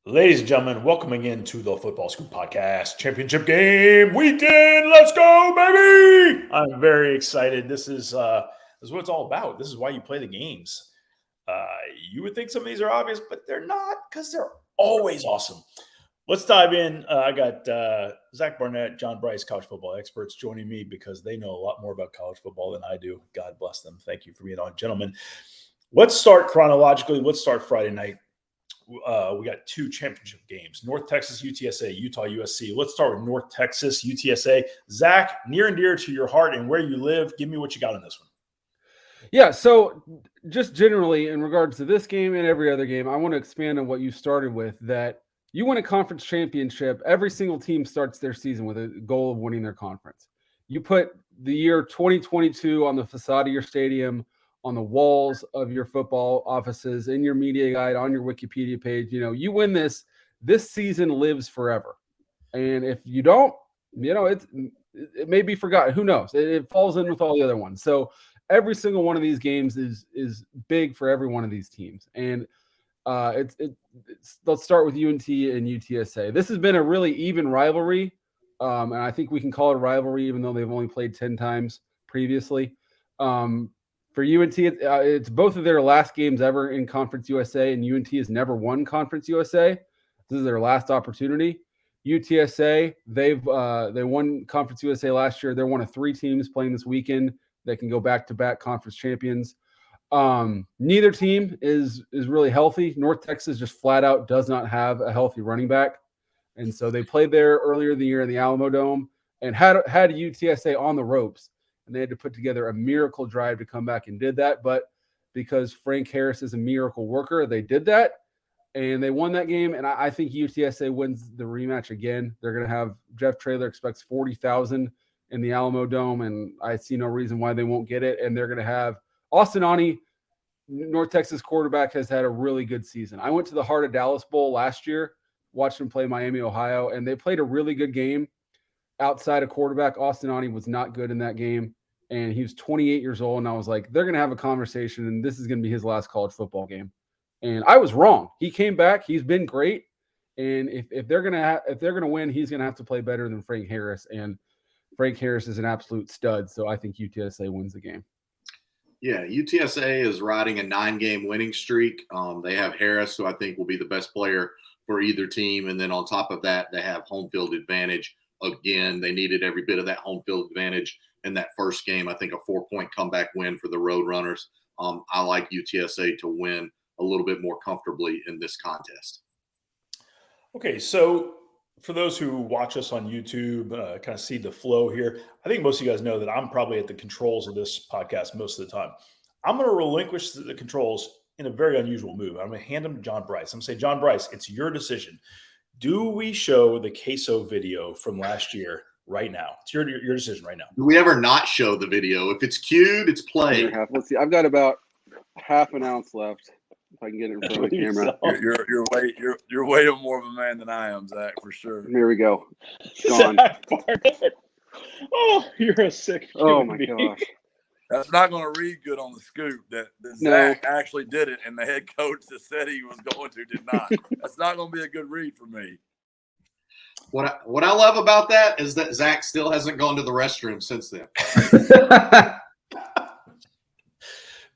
Ladies and gentlemen, welcoming into the FootballScoop Podcast Championship Game Weekend. Let's go, baby! I'm very excited. This is what it's all about. This is why you play the games. You would think some of these are obvious, but they're not because they're always awesome. Let's dive in. I got Zach Barnett, John Brice, college football experts joining me because they know a lot more about college football than I do. God bless them. Thank you for being on, gentlemen. Let's start chronologically. Let's start Friday night. We got two championship games, North Texas, UTSA, Utah, USC. Let's start with North Texas, UTSA. Zach, near and dear to your heart and where you live, give me what you got on this one. Yeah, so just generally in regards to this game and every other game, I want to expand on what you started with, that you win a conference championship. Every single team starts their season with a goal of winning their conference. You put the year 2022 on the facade of your stadium, on the walls of your football offices, in your media guide, on your Wikipedia page. You win this season lives forever. And if you don't, it may be forgotten. Who knows? It falls in with all the other ones. So every single one of these games is big for every one of these teams. And let's start with UNT and UTSA. This has been a really even rivalry. And I think we can call it a rivalry, even though they've only played 10 times previously. For UNT, it's both of their last games ever in Conference USA, and UNT has never won Conference USA. This is their last opportunity. UTSA, they won Conference USA last year. They're one of three teams playing this weekend that can go back-to-back conference champions. Neither team is really healthy. North Texas just flat out does not have a healthy running back, and so they played there earlier in the year in the Alamo Dome and had UTSA on the ropes. And they had to put together a miracle drive to come back and did that. But because Frank Harris is a miracle worker, they did that. And they won that game. And I think UTSA wins the rematch again. They're going to have Jeff Traylor expects 40,000 in the Alamo Dome. And I see no reason why they won't get it. And they're going to have Austin Ani, North Texas quarterback, has had a really good season. I went to the Heart of Dallas Bowl last year, watched them play Miami, Ohio, and they played a really good game. Outside of quarterback, Austin Ani was not good in that game, and he was 28 years old, and I was like, they're going to have a conversation, and this is going to be his last college football game. And I was wrong. He came back. He's been great, and if they're going to win, he's going to have to play better than Frank Harris, and Frank Harris is an absolute stud, so I think UTSA wins the game. Yeah, UTSA is riding a 9-game winning streak. They have Harris, who I think will be the best player for either team, and then on top of that, they have home field advantage. Again, they needed every bit of that home field advantage in that first game. I think a 4-point comeback win for the Roadrunners. I like UTSA to win a little bit more comfortably in this contest. Okay, so for those who watch us on YouTube, kind of see the flow here, I think most of you guys know that I'm probably at the controls of this podcast most of the time. I'm going to relinquish the controls in a very unusual move. I'm going to hand them to John Brice. I'm going to say, John Brice, it's your decision. Do we show the queso video from last year right now? It's your decision right now. Do we ever not show the video? If it's cued, it's played. Let's see. I've got about half an ounce left. If I can get it in front of the camera. You're way more of a man than I am, Zach, for sure. Here we go. Gone. Oh, you're a sick. Oh my gosh. That's not going to read good on the scoop that Zach actually did it, and the head coach that said he was going to did not. That's not going to be a good read for me. What I love about that is that Zach still hasn't gone to the restroom since then.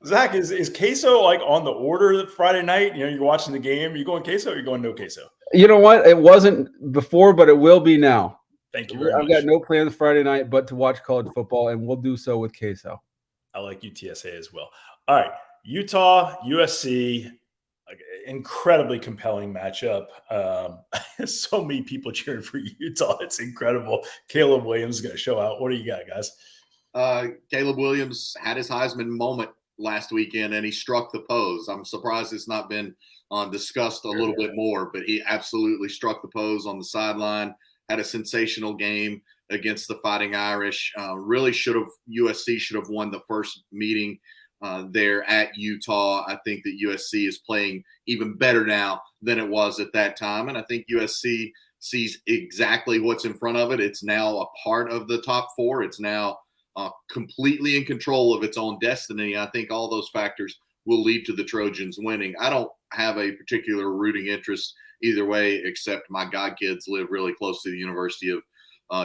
Zach, is queso like on the order Friday night? You're watching the game. Are you going queso or are you going no queso? You know what? It wasn't before, but it will be now. Thank you very much. I've got no plans Friday night but to watch college football, and we'll do so with queso. I like UTSA as well. All right, Utah, USC, incredibly compelling matchup. So many people cheering for Utah. It's incredible. Caleb Williams is going to show out. What do you got, guys? Caleb Williams had his Heisman moment last weekend, and he struck the pose. I'm surprised it's not been discussed a little bit more, but he absolutely struck the pose on the sideline, had a sensational game against the Fighting Irish. USC should have won the first meeting there at Utah. I think that USC is playing even better now than it was at that time. And I think USC sees exactly what's in front of it. It's now a part of the top four. It's now completely in control of its own destiny. I think all those factors will lead to the Trojans winning. I don't have a particular rooting interest either way, except my godkids live really close to the University of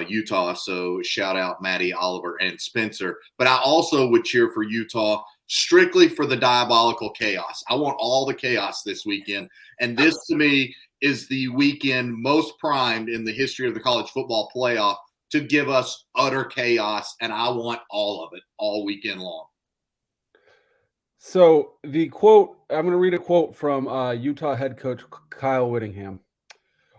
Utah. So shout out Maddie, Oliver, and Spencer. But I also would cheer for Utah strictly for the diabolical chaos. I want all the chaos this weekend. And this to me is the weekend most primed in the history of the college football playoff to give us utter chaos. And I want all of it all weekend long. So the quote, I'm going to read a quote from Utah head coach Kyle Whittingham.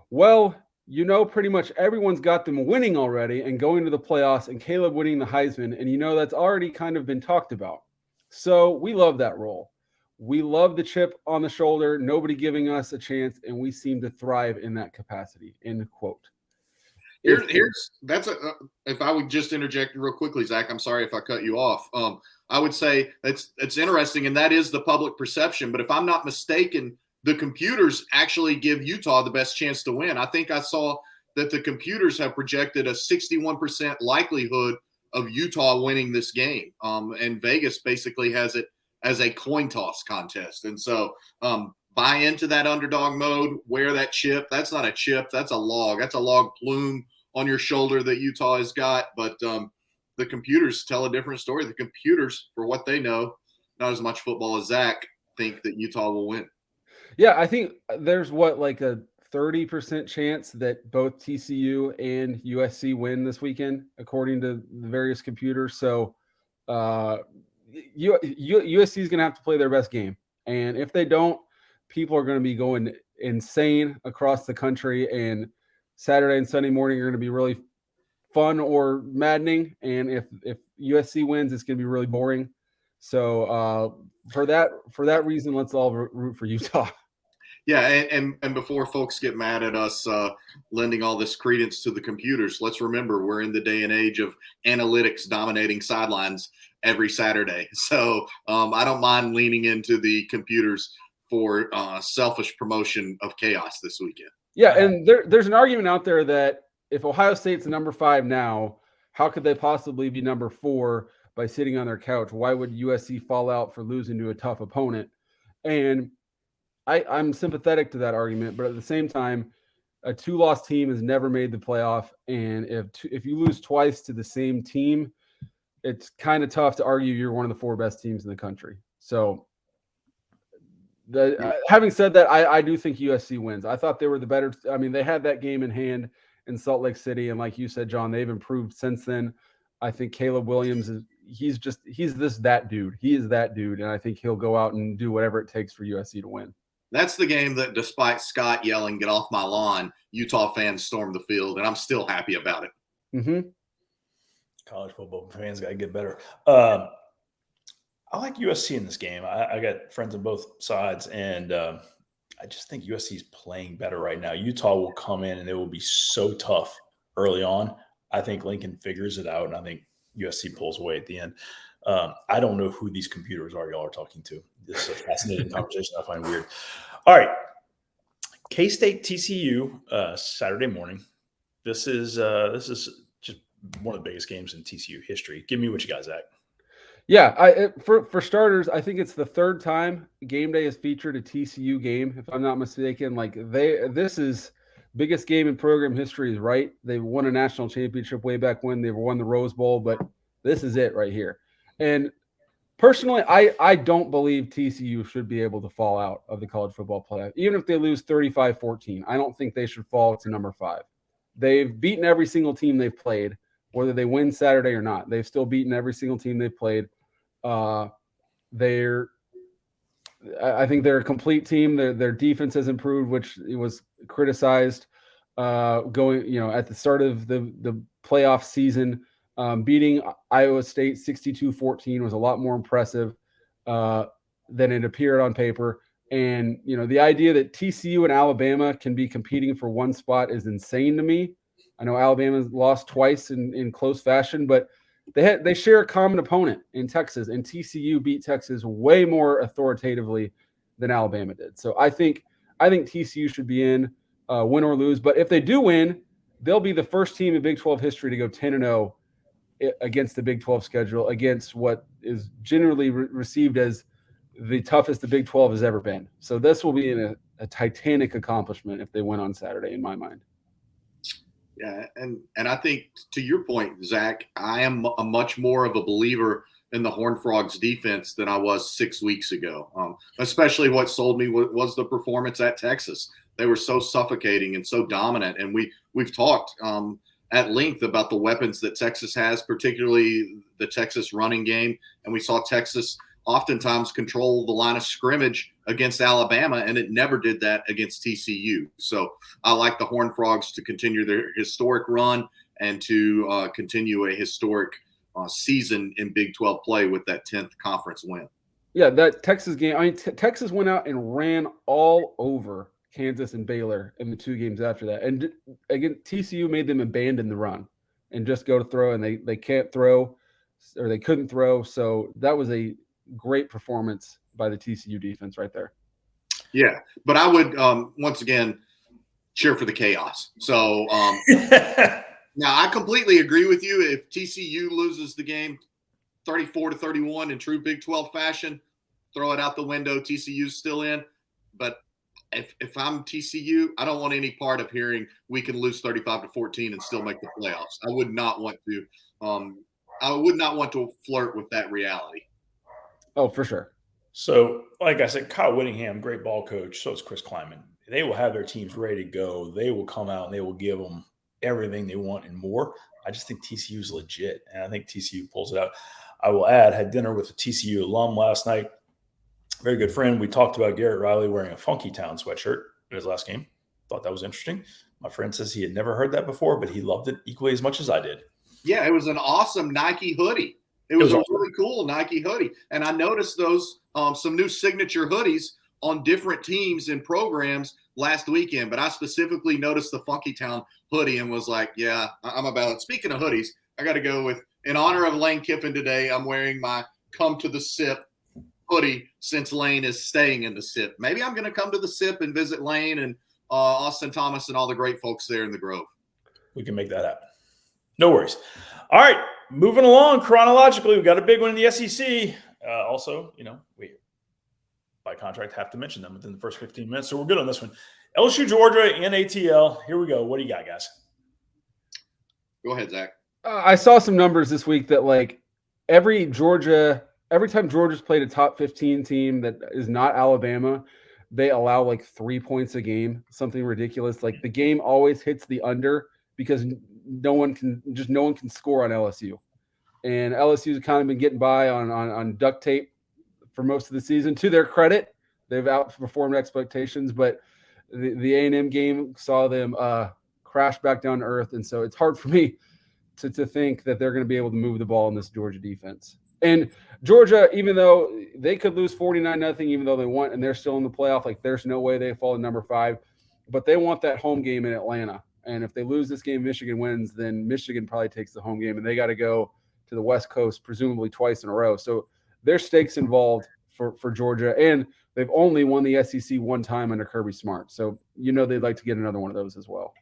Well, you know, pretty much everyone's got them winning already and going to the playoffs and Caleb winning the Heisman. And, you know, that's already kind of been talked about. So we love that role. We love the chip on the shoulder, nobody giving us a chance, and we seem to thrive in that capacity, end quote. If I would just interject real quickly, Zach, I'm sorry if I cut you off. I would say it's interesting, and that is the public perception. But if I'm not mistaken, the computers actually give Utah the best chance to win. I think I saw that the computers have projected a 61% likelihood of Utah winning this game. And Vegas basically has it as a coin toss contest. And so buy into that underdog mode, wear that chip. That's not a chip. That's a log. That's a log plume on your shoulder that Utah has got. But the computers tell a different story. The computers, for what they know, not as much football as Zach, think that Utah will win. Yeah, I think there's like a 30% chance that both TCU and USC win this weekend, according to the various computers. So USC is going to have to play their best game. And if they don't, people are going to be going insane across the country. And Saturday and Sunday morning are going to be really fun or maddening. And if USC wins, it's going to be really boring. So for that reason, let's all root for Utah. Yeah, and before folks get mad at us lending all this credence to the computers, let's remember we're in the day and age of analytics dominating sidelines every Saturday. So I don't mind leaning into the computers for selfish promotion of chaos this weekend. Yeah, and there's an argument out there that if Ohio State's number 5 now, how could they possibly be number 4 by sitting on their couch? Why would USC fall out for losing to a tough opponent? And I'm sympathetic to that argument, but at the same time, a 2-loss team has never made the playoff, and if you lose twice to the same team, it's kind of tough to argue you're one of the 4 best teams in the country. So, having said that, I do think USC wins. I thought they were the better. I mean, they had that game in hand in Salt Lake City, and like you said, John, they've improved since then. I think Caleb Williams he's that dude. He is that dude, and I think he'll go out and do whatever it takes for USC to win. That's the game that, despite Scott yelling, "Get off my lawn," Utah fans stormed the field, and I'm still happy about it. Mm-hmm. College football fans got to get better. I like USC in this game. I got friends on both sides, and I just think USC is playing better right now. Utah will come in, and it will be so tough early on. I think Lincoln figures it out, and I think USC pulls away at the end. I don't know who these computers are y'all are talking to. This is a fascinating conversation I find weird. All right. K-State TCU Saturday morning. This is just one of the biggest games in TCU history. Give me what you got, Zach. Yeah, for starters, I think it's the 3rd time Game Day has featured a TCU game, if I'm not mistaken. This is biggest game in program history, is right. They won a national championship way back when they won the Rose Bowl, but this is it right here. And personally, I don't believe TCU should be able to fall out of the college football playoff. Even if they lose 35-14, I don't think they should fall to number 5. They've beaten every single team they've played, whether they win Saturday or not. They've still beaten every single team they've played. I think they're a complete team. Their defense has improved, which it was criticized going, at the start of the playoff season. Beating Iowa State 62-14 was a lot more impressive than it appeared on paper. And, the idea that TCU and Alabama can be competing for one spot is insane to me. I know Alabama's lost twice in close fashion, but they share a common opponent in Texas, and TCU beat Texas way more authoritatively than Alabama did. So I think TCU should be in, win or lose. But if they do win, they'll be the first team in Big 12 history to go 10-0 against the Big 12 schedule, against what is generally received as the toughest the Big 12 has ever been. So this will be a titanic accomplishment if they win on Saturday, in my mind. Yeah, and I think to your point, Zach, I am a much more of a believer in the Horned Frogs defense than I was 6 weeks ago. Especially what sold me was the performance at Texas. They were so suffocating and so dominant, and we've talked at length about the weapons that Texas has, particularly the Texas running game, and we saw Texas oftentimes control the line of scrimmage against Alabama, and it never did that against TCU. So I like the Horned Frogs to continue their historic run and to continue a historic season in Big 12 play with that 10th conference win. Yeah, that Texas game, I mean, Texas went out and ran all over Kansas and Baylor in the 2 games after that. And again, TCU made them abandon the run and just go to throw, and they can't throw, or they couldn't throw. So that was a great performance by the TCU defense right there. Yeah, but I would once again cheer for the chaos. So now I completely agree with you. If TCU loses the game 34-31 in true Big 12 fashion, throw it out the window. TCU's still in. But if I'm TCU, I don't want any part of hearing we can lose 35-14 and still make the playoffs. I would not want to. I would not want to flirt with that reality. Oh, for sure. So, like I said, Kyle Whittingham, great ball coach. So is Chris Kleiman. They will have their teams ready to go. They will come out and they will give them everything they want and more. I just think TCU is legit, and I think TCU pulls it out. I will add, had dinner with a TCU alum last night. Very good friend. We talked about Garrett Riley wearing a Funky Town sweatshirt in his last game. Thought that was interesting. My friend says he had never heard that before, but he loved it equally as much as I did. Yeah, it was an awesome Nike hoodie. It was a really cool Nike hoodie. And I noticed those some new signature hoodies on different teams and programs last weekend. But I specifically noticed the Funky Town hoodie and was like, yeah, I'm about it. Speaking of hoodies, I got to go with, in honor of Lane Kiffin today, I'm wearing my Come to the Sip hoodie since Lane is staying in the SIP. Maybe I'm going to come to the SIP and visit Lane and Austin Thomas and all the great folks there in the Grove. We can make that happen. No worries. All right, moving along chronologically, we got a big one in the SEC. Also, we by contract have to mention them within the first 15 minutes, so we're good on this one. LSU, Georgia, and ATL. Here we go. What do you got, guys? Go ahead, Zach. I saw some numbers this week that every time Georgia's played a top 15 team that is not Alabama, they allow 3 points a game, something ridiculous. The game always hits the under because no one can score on LSU. And LSU's kind of been getting by on duct tape for most of the season. To their credit, they've outperformed expectations, but the A&M game saw them crash back down to earth. And so it's hard for me to think that they're going to be able to move the ball in this Georgia defense. And Georgia, even though they could lose 49-0, even though they want, and they're still in the playoff, there's no way they fall to number 5. But they want that home game in Atlanta. And if they lose this game, Michigan wins, then Michigan probably takes the home game, and they got to go to the West Coast presumably twice in a row. So there's stakes involved for Georgia, and they've only won the SEC one time under Kirby Smart. So they'd like to get another one of those as well.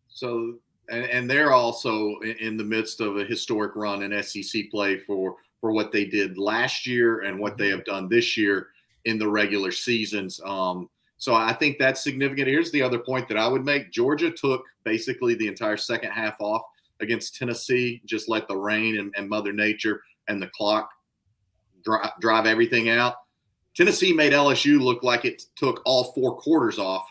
So and they're also in the midst of a historic run in SEC play for what they did last year and what they have done this year in the regular seasons. So I think that's significant. Here's the other point that I would make. Georgia took basically the entire second half off against Tennessee, just let the rain and Mother Nature and the clock drive everything out. Tennessee made LSU look like it took all 4 quarters off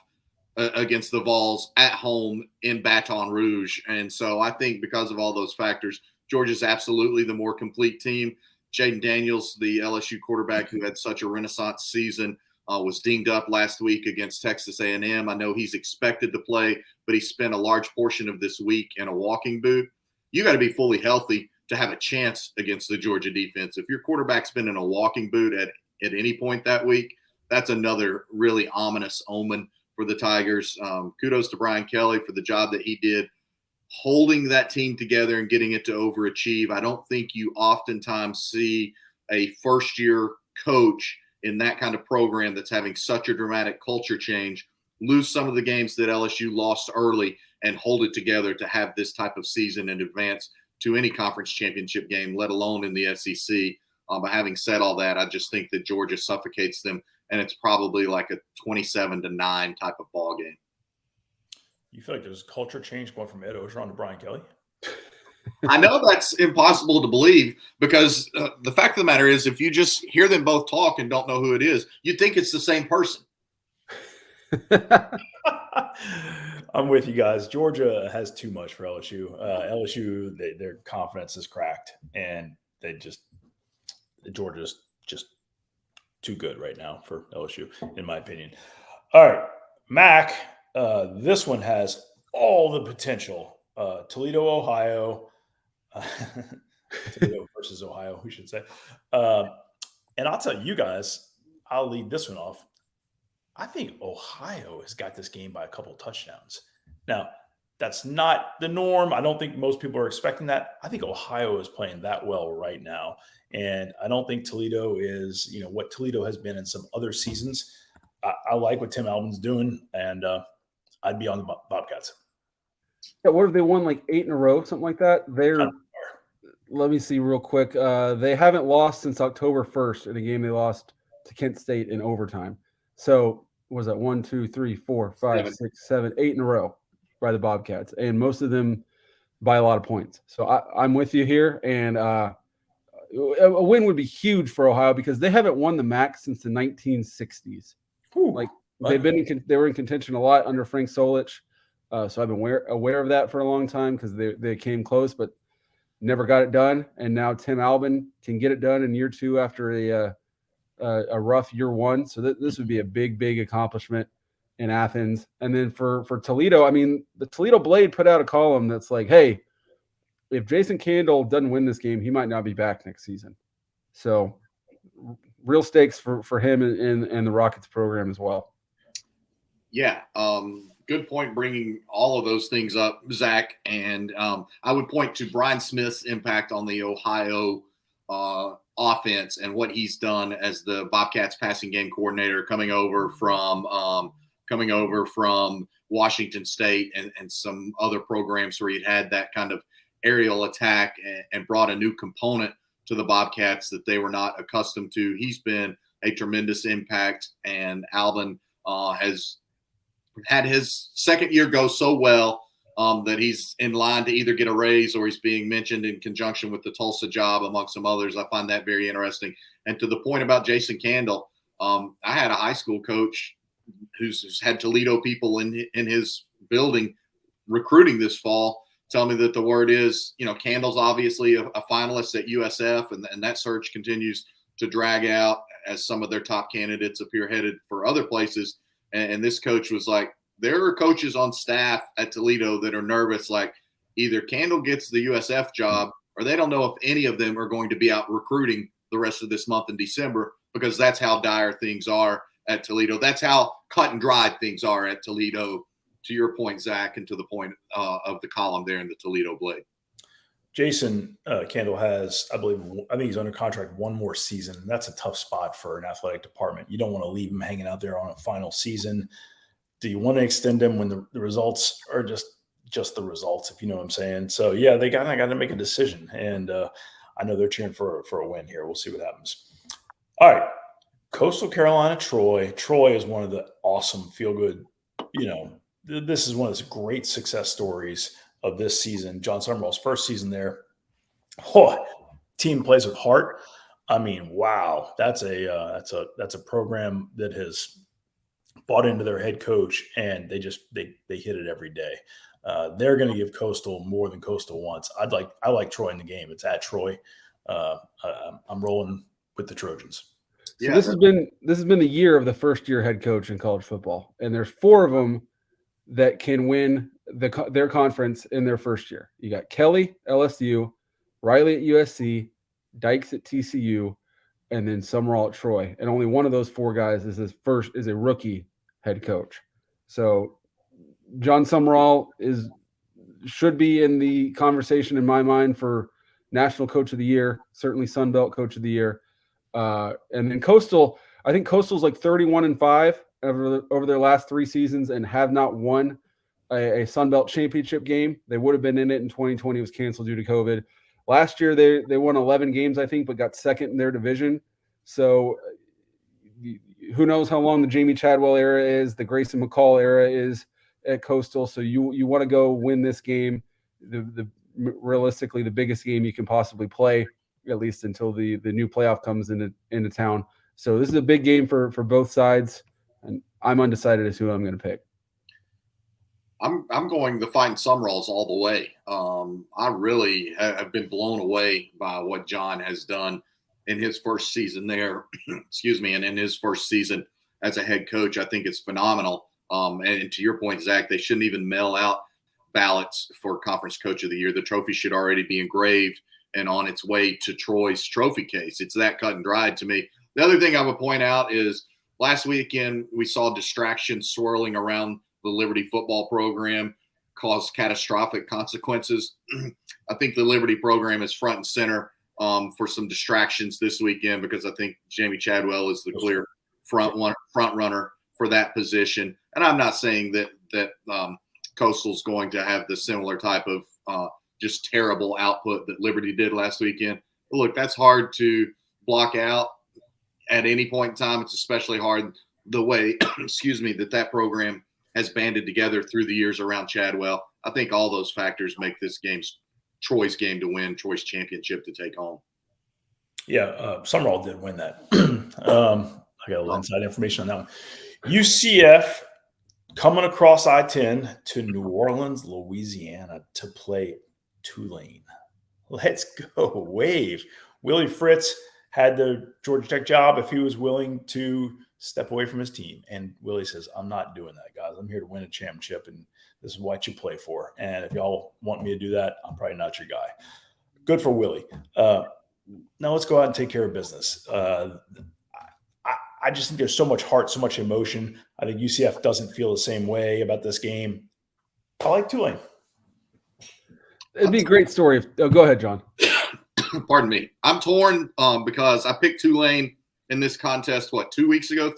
against the Vols at home in Baton Rouge. And so I think because of all those factors, Georgia's absolutely the more complete team. Jaden Daniels, the LSU quarterback who had such a renaissance season, was dinged up last week against Texas A&M. I know he's expected to play, but he spent a large portion of this week in a walking boot. You got to be fully healthy to have a chance against the Georgia defense. If your quarterback's been in a walking boot at any point that week, that's another really ominous omen for the Tigers. Kudos to Brian Kelly for the job that he did holding that team together and getting it to overachieve. I don't think you oftentimes see a first-year coach in that kind of program that's having such a dramatic culture change lose some of the games that LSU lost early and hold it together to have this type of season and advance to any conference championship game, let alone in the SEC. But having said all that, I just think that Georgia suffocates them, and it's probably like a 27-9 type of ball game. You feel like there's a culture change going from Ed Orgeron to Brian Kelly? I know that's impossible to believe because the fact of the matter is, if you just hear them both talk and don't know who it is, you'd think it's the same person. I'm with you guys. Georgia has too much for LSU. LSU, their confidence is cracked, and Georgia's just too good right now for LSU, in my opinion. All right, Mac. This one has all the potential. Toledo, Ohio. Toledo versus Ohio, we should say. And I'll tell you guys, I'll lead this one off. I think Ohio has got this game by a couple touchdowns. Now, that's not the norm. I don't think most people are expecting that. I think Ohio is playing that well right now. And I don't think Toledo is, what Toledo has been in some other seasons. I like what Tim Albin's doing, and I'd be on the Bobcats. Yeah, what have they won, like 8 in a row, something like that? Let me see real quick. They haven't lost since October 1st in a game they lost to Kent State in overtime. So was that 1, 2, 3, 4, 5, 6, 7, 8 in a row by the Bobcats, and most of them by a lot of points. So I'm with you here, and a win would be huge for Ohio because they haven't won the MAC since the 1960s. Ooh, they were in contention a lot under Frank Solich. So I've been aware of that for a long time because they came close, but never got it done. And now Tim Albin can get it done in year 2 after a rough year 1. So this would be a big, big accomplishment in Athens. And then for Toledo, I mean, the Toledo Blade put out a column that's like, hey, if Jason Candle doesn't win this game, he might not be back next season. So real stakes for him and the Rockets program as well. Yeah. Good point bringing all of those things up, Zach. And I would point to Brian Smith's impact on the Ohio offense and what he's done as the Bobcats passing game coordinator coming over from Washington State and some other programs where he'd had that kind of aerial attack and brought a new component to the Bobcats that they were not accustomed to. He's been a tremendous impact, and Albin has had his second year go so well that he's in line to either get a raise or he's being mentioned in conjunction with the Tulsa job, among some others. I find that very interesting. And to the point about Jason Candle, I had a high school coach who's had Toledo people in his building recruiting this fall tell me that the word is, Candle's obviously a finalist at USF, and that search continues to drag out as some of their top candidates appear headed for other places. And this coach was like, there are coaches on staff at Toledo that are nervous, like either Candle gets the USF job or they don't know if any of them are going to be out recruiting the rest of this month in December, because that's how dire things are at Toledo. That's how cut and dried things are at Toledo, to your point, Zach, and to the point of the column there in the Toledo Blade. Jason Candle has, I think he's under contract one more season. That's a tough spot for an athletic department. You don't want to leave him hanging out there on a final season. Do you want to extend him when the results are just the results, if you know what I'm saying? So, yeah, they got to make a decision. And I know they're cheering for a win here. We'll see what happens. All right. Coastal Carolina, Troy. Troy is one of the awesome feel-good, this is one of the great success stories of this season. John Summerall's first season there. Team plays with heart. I mean, wow, that's a program that has bought into their head coach, and they hit it every day. They're going to give Coastal more than Coastal wants. I like Troy in the game. It's at Troy. I'm rolling with the Trojans. So yeah, this has been the year of the first year head coach in college football, and there's 4 of them that can win their conference in their first year. You got Kelly, LSU, Riley at USC, Dykes at TCU, and then Summerall at Troy. And only one of those 4 guys is a rookie head coach. So John Summerall should be in the conversation in my mind for National Coach of the Year, certainly Sun Belt Coach of the Year. And then Coastal, I think Coastal's like 31-5 over their last 3 seasons and have not won a Sun Belt championship game. They would have been in it in 2020. It was canceled due to COVID. Last year they won 11 games, I think, but got second in their division. So who knows how long the Jamie Chadwell era is, the Grayson McCall era is at Coastal. So you want to go win this game, the realistically the biggest game you can possibly play, at least until the new playoff comes into town. So this is a big game for both sides, and I'm undecided as to who I'm going to pick. I'm going the Fighting Summeralls all the way. I really have been blown away by what John has done in his first season there, excuse me, and in his first season as a head coach. I think it's phenomenal. And to your point, Zach, they shouldn't even mail out ballots for Conference Coach of the Year. The trophy should already be engraved and on its way to Troy's trophy case. It's that cut and dried to me. The other thing I would point out is last weekend we saw distractions swirling around the Liberty football program, cause catastrophic consequences. I think the Liberty program is front and center for some distractions this weekend, because I think Jamie Chadwell is the clear front runner for that position. And I'm not saying that Coastal's going to have the similar type of just terrible output that Liberty did last weekend. But look, that's hard to block out at any point in time. It's especially hard the way, excuse me, that program has banded together through the years around Chadwell. I think all those factors make this Troy's game to win, Troy's championship to take home. Yeah, Summerall did win that. I got a little inside information on that one. UCF coming across I-10 to New Orleans, Louisiana to play Tulane. Let's go Wave. Willie Fritz had the Georgia Tech job if he was willing to step away from his team. And Willie says, I'm not doing that, guys. I'm here to win a championship, and this is what you play for. And if y'all want me to do that, I'm probably not your guy. Good for Willie. Now let's go out and take care of business. I just think there's so much heart, so much emotion. I think UCF doesn't feel the same way about this game. I like Tulane. It'd be a great story. Go ahead, John. Pardon me. I'm torn because I picked Tulane in this contest, 3 weeks ago?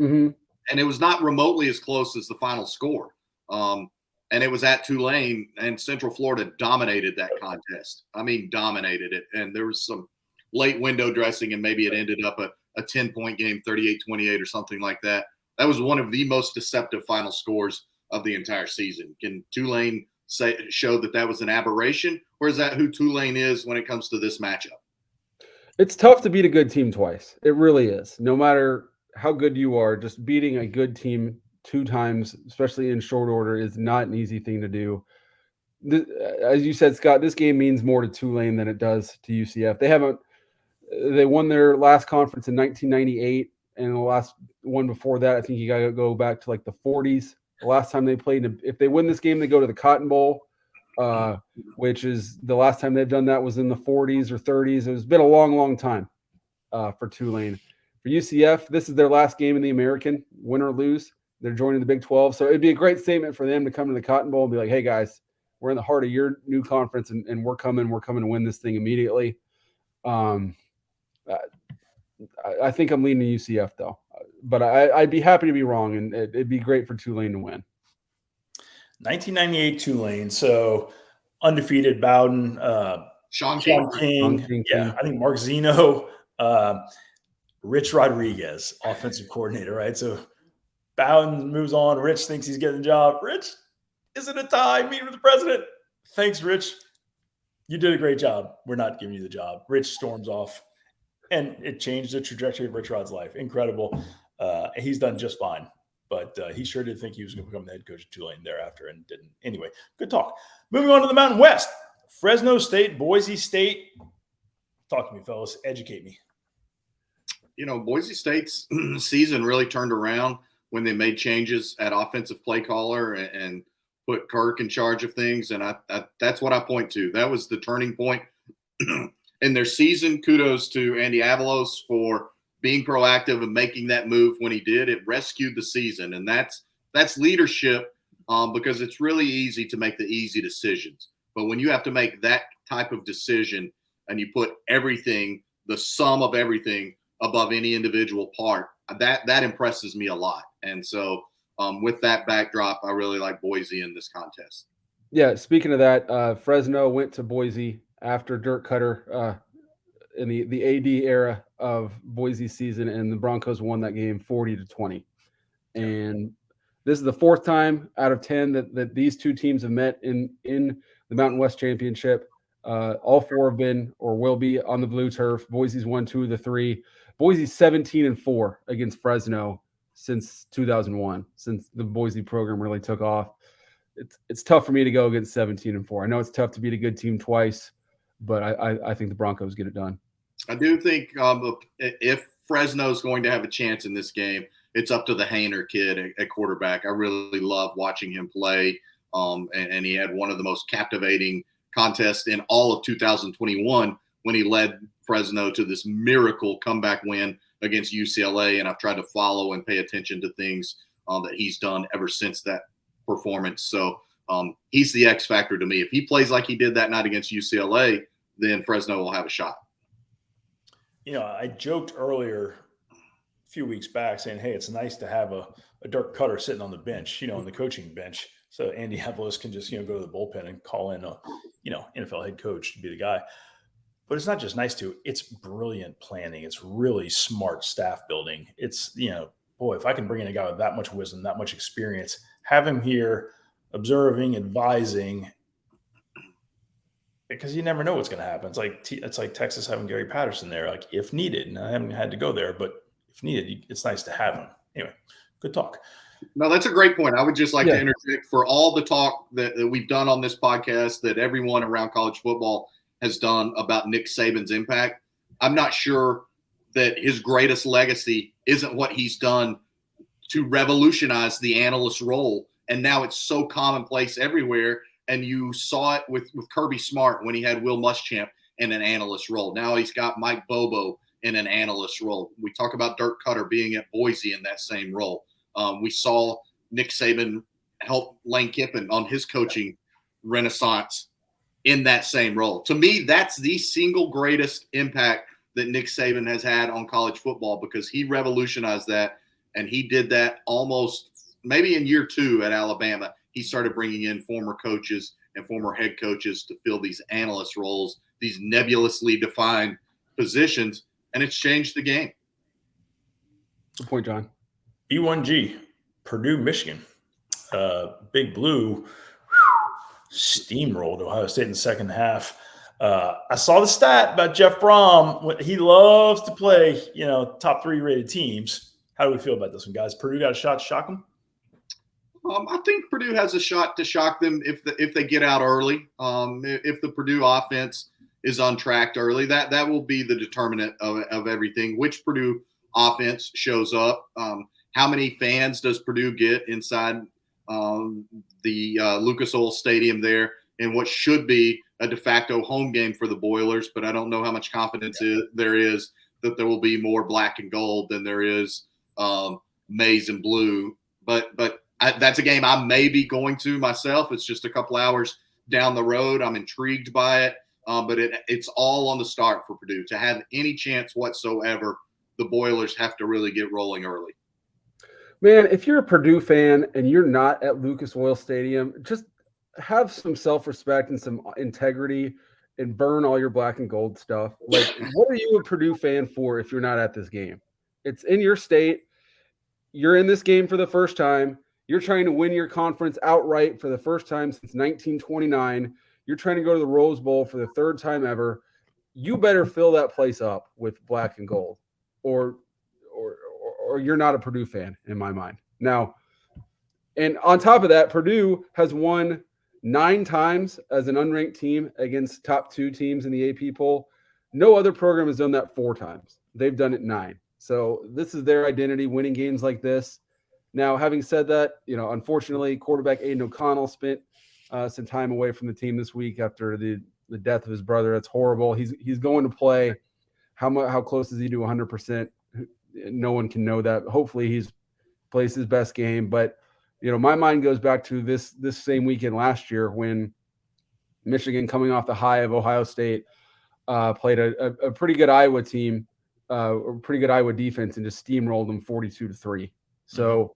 Mm-hmm. And it was not remotely as close as the final score. And it was at Tulane, and Central Florida dominated that contest. I mean, dominated it. And there was some late window dressing, and maybe it ended up a 10-point game, 38-28 or something like that. That was one of the most deceptive final scores of the entire season. Can Tulane show that was an aberration, or is that who Tulane is when it comes to this matchup? It's tough to beat a good team twice. It really is. No matter how good you are, just beating a good team 2 times, especially in short order, is not an easy thing to do. As you said, Scott, this game means more to Tulane than it does to UCF. They won their last conference in 1998, and the last one before that, I think you got to go back to like the 40s. The last time they played, if they win this game, they go to the Cotton Bowl, which is the last time they've done that was in the 40s or 30s. It's been a long, long time for Tulane. For UCF, this is their last game in the American, win or lose. They're joining the Big 12. So it'd be a great statement for them to come to the Cotton Bowl and be like, hey, guys, we're in the heart of your new conference, and we're coming to win this thing immediately. I think I'm leaning UCF, though. But I'd be happy to be wrong, and it'd be great for Tulane to win. 1998 Tulane, so undefeated Bowden, Sean King. Yeah, I think Mark Zeno, Rich Rodriguez, offensive coordinator, right? So Bowden moves on. Rich thinks he's getting the job. Rich, is it a tie? Meeting with the president. Thanks, Rich. You did a great job. We're not giving you the job. Rich storms off, and it changed the trajectory of Rich Rod's life. Incredible. He's done just fine. But he sure did think he was going to become the head coach of Tulane thereafter, and didn't. Anyway, good talk. Moving on to the Mountain West. Fresno State, Boise State. Talk to me, fellas. Educate me. Boise State's season really turned around when they made changes at offensive play caller and put Kirk in charge of things. And I that's what I point to. That was the turning point in their season. Kudos to Andy Avalos for being proactive and making that move when he did. It rescued the season, and that's leadership, because it's really easy to make the easy decisions. But when you have to make that type of decision and you put everything, the sum of everything, above any individual part, that impresses me a lot. And so with that backdrop, I really like Boise in this contest. Yeah, speaking of that, Fresno went to Boise after Dirk Cutter in the AD era of Boise's season, and the Broncos won that game 40-20. And this is the fourth time out of 10 that these two teams have met in the Mountain West Championship. All four have been or will be on the blue turf. Boise's won 2 of the 3. Boise's 17-4 against Fresno since 2001, since the Boise program really took off. It's tough for me to go against 17-4. I know it's tough to beat a good team twice, but I think the Broncos get it done. I do think if Fresno's going to have a chance in this game, it's up to the Hainer kid at quarterback. I really love watching him play, and he had one of the most captivating contests in all of 2021 when he led Fresno to this miracle comeback win against UCLA. And I've tried to follow and pay attention to things that he's done ever since that performance. So he's the X factor to me. If he plays like he did that night against UCLA, then Fresno will have a shot. I joked earlier a few weeks back saying, hey, it's nice to have a Dirk Cutter sitting on the bench, on the coaching bench. So Andy Evelis can just, go to the bullpen and call in a, NFL head coach to be the guy. But it's not just nice to, it's brilliant planning. It's really smart staff building. It's, boy, if I can bring in a guy with that much wisdom, that much experience, have him here observing, advising, because you never know what's going to happen. It's like Texas having Gary Patterson there, like if needed. And I haven't had to go there, but if needed, it's nice to have him. Anyway, good talk. No, that's a great point. I would just like to interject for all the talk that we've done on this podcast, that everyone around college football has done about Nick Saban's impact. I'm not sure that his greatest legacy isn't what he's done to revolutionize the analyst role. And now it's so commonplace everywhere. And you saw it with Kirby Smart when he had Will Muschamp in an analyst role. Now he's got Mike Bobo in an analyst role. We talk about Dirk Cutter being at Boise in that same role. We saw Nick Saban help Lane Kiffin on his coaching renaissance in that same role. To me, that's the single greatest impact that Nick Saban has had on college football, because he revolutionized that, and he did that almost maybe in year 2 at Alabama. He started bringing in former coaches and former head coaches to fill these analyst roles, these nebulously defined positions, and it's changed the game. Good point, John. B1G, Purdue, Michigan. Big Blue steamrolled Ohio State in the second half. I saw the stat about Jeff Brom. He loves to play, top 3 rated teams. How do we feel about this one, guys? Purdue got a shot to shock them? I think Purdue has a shot to shock them if they get out early. If the Purdue offense is untracked early, that will be the determinant of everything. Which Purdue offense shows up? How many fans does Purdue get inside the Lucas Oil Stadium there, in what should be a de facto home game for the Boilers? But I don't know how much confidence there is that there will be more black and gold than there is maize and blue. But that's a game I may be going to myself. It's just a couple hours down the road. I'm intrigued by it, but it's all on the start for Purdue. To have any chance whatsoever, the Boilers have to really get rolling early. Man, if you're a Purdue fan and you're not at Lucas Oil Stadium, just have some self-respect and some integrity and burn all your black and gold stuff. Like, what are you a Purdue fan for if you're not at this game? It's in your state. You're in this game for the first time. You're trying to win your conference outright for the first time since 1929. You're trying to go to the Rose Bowl for the 3rd time ever. You better fill that place up with black and gold, or you're not a Purdue fan in my mind. Now, and on top of that, Purdue has won 9 times as an unranked team against top 2 teams in the AP poll. No other program has done that 4 times. They've done it 9. So this is their identity, winning games like this. Now, having said that, unfortunately, quarterback Aiden O'Connell spent some time away from the team this week after the death of his brother. That's horrible. He's going to play. How close is he to 100%? No one can know that. Hopefully he plays his best game. But, my mind goes back to this same weekend last year when Michigan, coming off the high of Ohio State, played a pretty good Iowa team, a pretty good Iowa defense, and just steamrolled them 42-3. So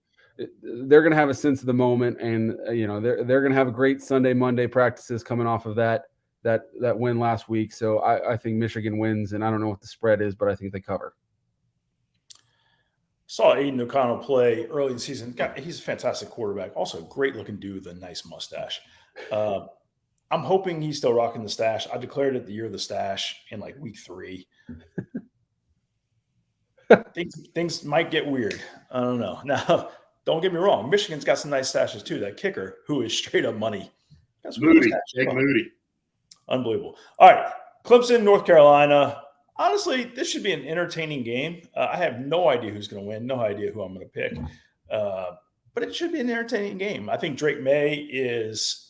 they're going to have a sense of the moment, and they're going to have a great Sunday, Monday practices coming off of that that win last week. So I think Michigan wins, and I don't know what the spread is, but I think they cover. Saw Aiden O'Connell play early in the season. He's a fantastic quarterback. Also, great looking dude with a nice mustache. I'm hoping he's still rocking the stash. I declared it the year of the stash in like week 3. Things might get weird. I don't know. Now, don't get me wrong. Michigan's got some nice stashes too. That kicker, who is straight up money. That's Moody. Jake Moody. Unbelievable. All right. Clemson, North Carolina. Honestly, this should be an entertaining game. I have no idea who's going to win. No idea who I'm going to pick. But it should be an entertaining game. I think Drake May is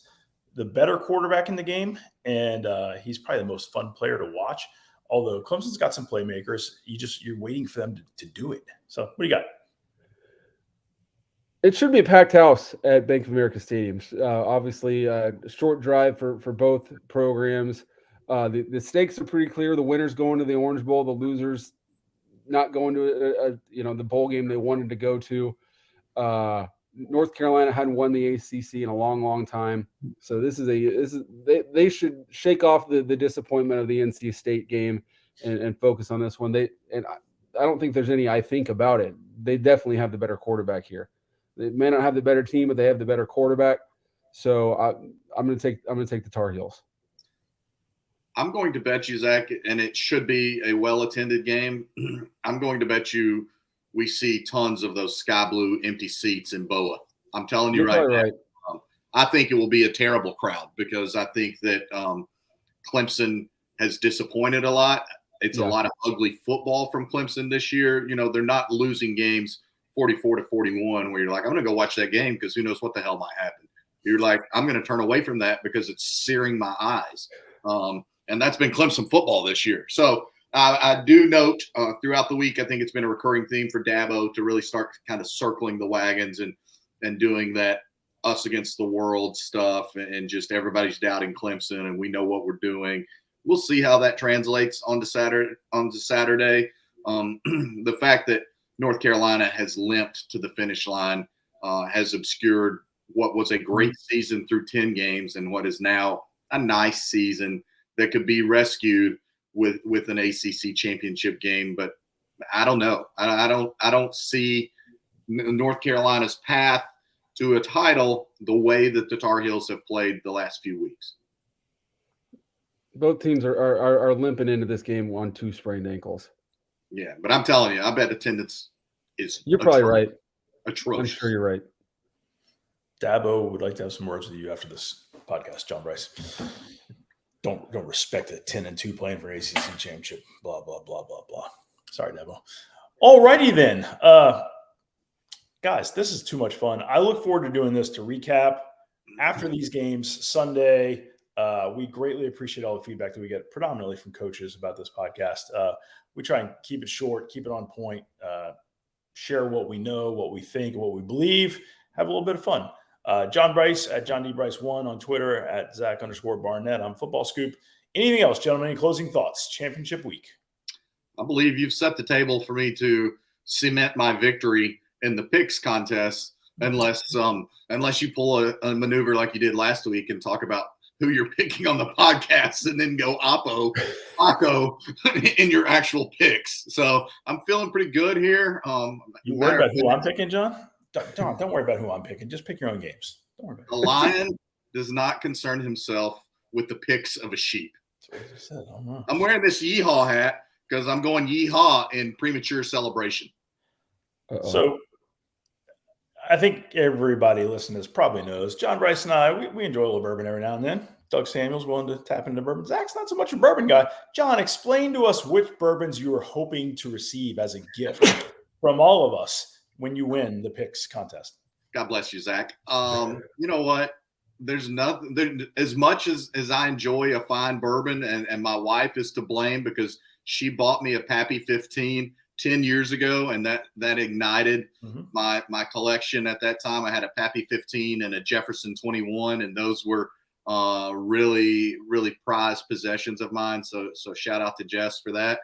the better quarterback in the game, and he's probably the most fun player to watch. Although Clemson's got some playmakers, you're waiting for them to do it. So what do you got? It should be a packed house at Bank of America Stadium. Obviously, a short drive for both programs. The stakes are pretty clear. The winners going to the Orange Bowl, the losers not going to the bowl game they wanted to go to. North Carolina hadn't won the ACC in a long, long time, so they should shake off the disappointment of the NC State game and focus on this one. I don't think there's any I think about it. They definitely have the better quarterback here. They may not have the better team, but they have the better quarterback. So I'm going to take the Tar Heels. I'm going to bet you, Zach, and it should be a well-attended game. I'm going to bet you we see tons of those sky blue empty seats in BOA. I'm telling you right now. I think it will be a terrible crowd because I think that Clemson has disappointed a lot. It's a lot of ugly football from Clemson this year. You know, they're not losing games 44-41 where you're like, I'm going to go watch that game because who knows what the hell might happen. You're like, I'm going to turn away from that because it's searing my eyes. And that's been Clemson football this year. So I do note throughout the week, I think it's been a recurring theme for Dabo to really start kind of circling the wagons and doing that us against the world stuff and just everybody's doubting Clemson and we know what we're doing. We'll see how that translates onto Saturday. The fact that North Carolina has limped to the finish line has obscured what was a great season through 10 games and what is now a nice season that could be rescued with an ACC championship game. But I don't know. I don't see North Carolina's path to a title the way that the Tar Heels have played the last few weeks. Both teams are limping into this game on 2 sprained ankles. Yeah, but I'm telling you, I bet attendance is You're probably right. Atrocious. I'm sure you're right. Dabo would like to have some words with you after this podcast, John Brice. Don't respect a 10-2 playing for ACC championship. Blah, blah, blah, blah, blah. Sorry, Dabo. All righty then. Guys, this is too much fun. I look forward to doing this to recap after these games Sunday. We greatly appreciate all the feedback that we get predominantly from coaches about this podcast. We try and keep it short, keep it on point, share what we know, what we think, what we believe, have a little bit of fun. John Brice at John D. Brice 1 on Twitter, at Zach_Barnett on FootballScoop. Anything else, gentlemen? Any closing thoughts? Championship week. I believe you've set the table for me to cement my victory in the picks contest, unless you pull a maneuver like you did last week and talk about who you're picking on the podcast and then go Paco in your actual picks. So I'm feeling pretty good here. You worried about who I'm picking, John? John, don't worry about who I'm picking. Just pick your own games. Don't worry about it. A lion does not concern himself with the picks of a sheep. That's what I said. I don't know. I'm wearing this yeehaw hat because I'm going yeehaw in premature celebration. Uh-oh. So I think everybody listening to this probably knows John Brice and I, we enjoy a little bourbon every now and then. Doug Samuel's willing to tap into bourbon. Zach's not so much a bourbon guy. John, explain to us which bourbons you are hoping to receive as a gift from all of us when you win the picks contest. God bless you, Zach. You know what? There's nothing as much as I enjoy a fine bourbon, and my wife is to blame because she bought me a Pappy 15 10 years ago, and that ignited my collection at that time. I had a Pappy 15 and a Jefferson 21, and those were really, really prized possessions of mine. So shout out to Jess for that.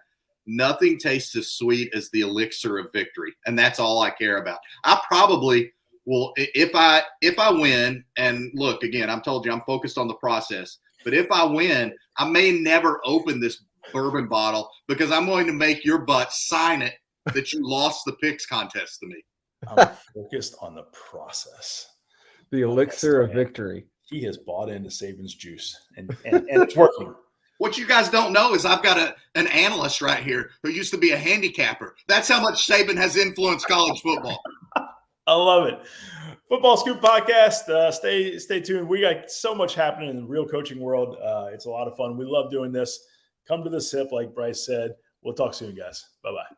Nothing tastes as sweet as the elixir of victory, and that's all I care about. I probably will, if I win, and look, again, I'm told you I'm focused on the process. But if I win, I may never open this bourbon bottle because I'm going to make your butt sign it that you lost the picks contest to me. I'm focused on the process. The elixir of victory. He has bought into Saban's juice, and it's working. What you guys don't know is I've got an analyst right here who used to be a handicapper. That's how much Saban has influenced college football. I love it. Football Scoop Podcast. Stay tuned. We got so much happening in the real coaching world. It's a lot of fun. We love doing this. Come to the sip, like Brice said. We'll talk soon, guys. Bye-bye.